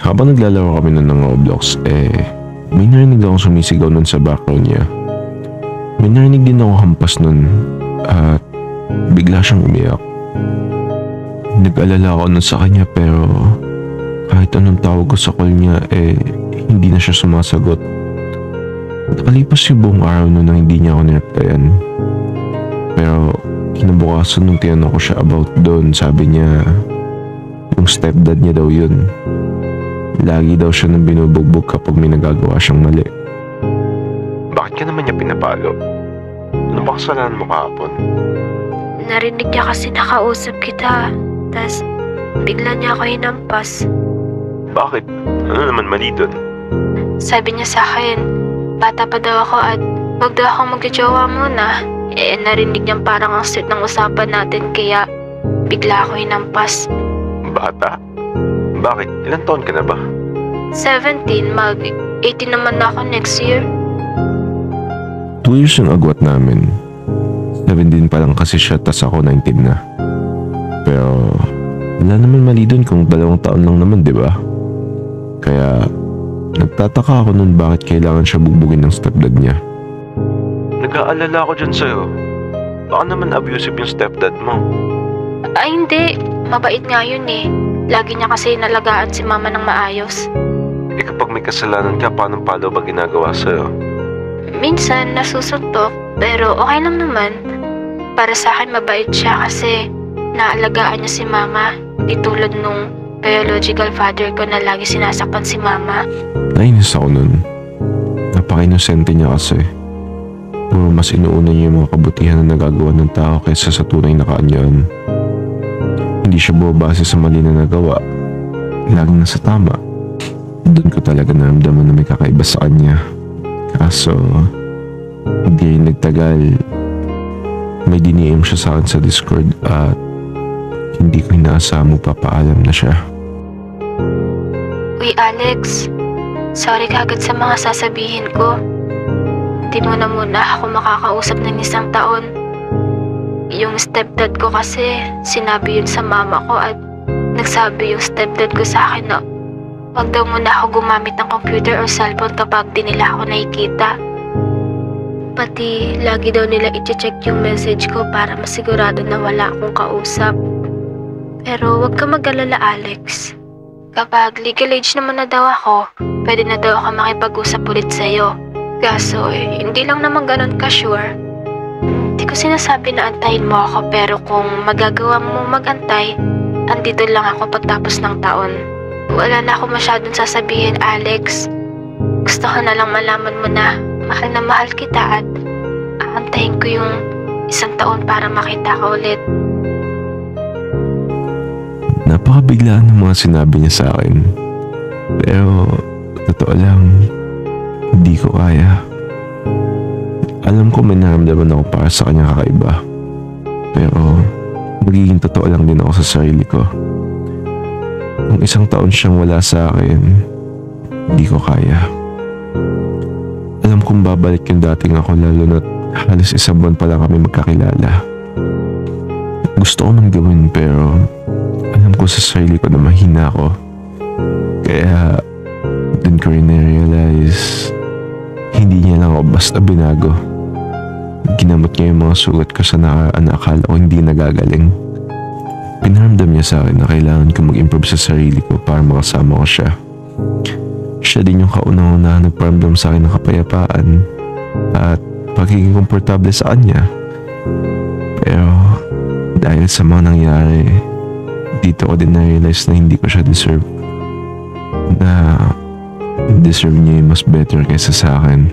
Habang naglalaro kami nun ng Roblox, may narinig akong sumisigaw nun sa background niya. May narinig din ako hampas nun at bigla siyang umiyak. Nag-alala ako nun sa kanya pero kahit anong tawag ko sa call niya hindi na siya sumasagot. Nakalipas yung buong araw nun nang hindi niya ako nireplyan. Pero kinabukasan nung tinanong ko siya about doon, sabi niya yung stepdad niya daw yun. Lagi daw siya nang binubugbog kapag may nagagawa siyang mali. Bakit ka naman niya pinapalo? Ano ba kasalanan mo kahapon? Narinig niya kasi nakausap kita. Tas bigla niya ako hinampas. Bakit? Ano naman mali doon? Sabi niya sa akin, bata pa daw ako at wag daw akong magjojowa muna. Narinig niyang parang ang sweet ng usapan natin kaya bigla ako hinampas. Bata? Bakit? Ilang taon ka na ba? 17, mag-18 naman na ako next year. 2 years yung agwat namin. 17 pa lang kasi siya, tas ako 19 na. Pero wala naman mali dun kung 2 taon lang naman, di ba? Kaya nagtataka ako nun bakit kailangan siya bugbugin ng stepdad niya. Nag-aalala ako dyan sa'yo. Baka naman abusive yung stepdad mo. Ay hindi, mabait nga yun eh. Lagi niya kasi nalagaan si mama ng maayos. Kapag may kasalanan ka, paano palo ba ginagawa sa'yo? Minsan nasusuntok, pero okay lang naman. Para sa akin mabait siya kasi naalagaan niya si mama. Di tulad nung biological father ko na lagi sinasaktan si mama. Nainis ako nun. Napaka-inosente niya kasi. Puro mas inuuna niya yung mga kabutihan na nagagawa ng tao kaysa sa tunay na kaanyaan. Hindi siya bumabase sa mali na nagawa. Laging nasa tama. Doon ko talaga naramdaman na may kakaiba sa kanya. Kaso, hindi rin nagtagal. May diniem siya sa akin sa Discord at hindi ko inaasahan mo papaalam na siya. Uy Alex, sorry kagad sa mga sasabihin ko. Di mo na muna ako makakausap ng 1 taon. Yung stepdad ko kasi, sinabi yun sa mama ko at nagsabi yung stepdad ko sa akin na wag daw muna ako gumamit ng computer o cellphone kapag di nila ako nakikita. Pati lagi daw nila i-check yung message ko para masigurado na wala akong kausap. Pero wag ka mag-alala Alex. Kapag legal age naman na daw ako, pwede na daw ako makipag-usap ulit sa'yo. Kaso hindi lang naman ganun ka-sure. Hindi ko sinasabi na antayin mo ako pero kung magagawa mo magantay, andito lang ako pagtapos ng taon. Wala na ako masyadong sasabihin, Alex. Gusto ko na lang malaman mo na mahal kita at aantayin ko yung 1 taon para makita ka ulit. Napakabiglaan ng mga sinabi niya sa akin. Pero totoo lang, hindi ko kaya. Alam ko may naramdaman ako para sa kanya kakaiba. Pero magiging totoo lang din ako sa sarili ko. Kung 1 taon siyang wala sa akin, hindi ko kaya. Alam kong babalik yung dating ako lalo na't halos 1 buwan pa lang kami magkakilala. Gusto ko nang gawin pero alam ko sa sarili ko na mahina ako. Kaya dun ko rin na-realize hindi niya lang ako basta binago. Ginamot niya yung mga sugat ko sa nakaraan na akala ko hindi nagagaling. Pinaramdam niya sa akin na kailangan ko mag-improve sa sarili ko para makasama ko siya. Siya din yung kaunang-unahang nagparamdam sa akin ng kapayapaan at pagiging komportable sa kanya. Pero dahil sa mga nangyari, dito ko din na-realize na hindi ko siya deserve. Na deserve niya yung mas better kaysa sa akin.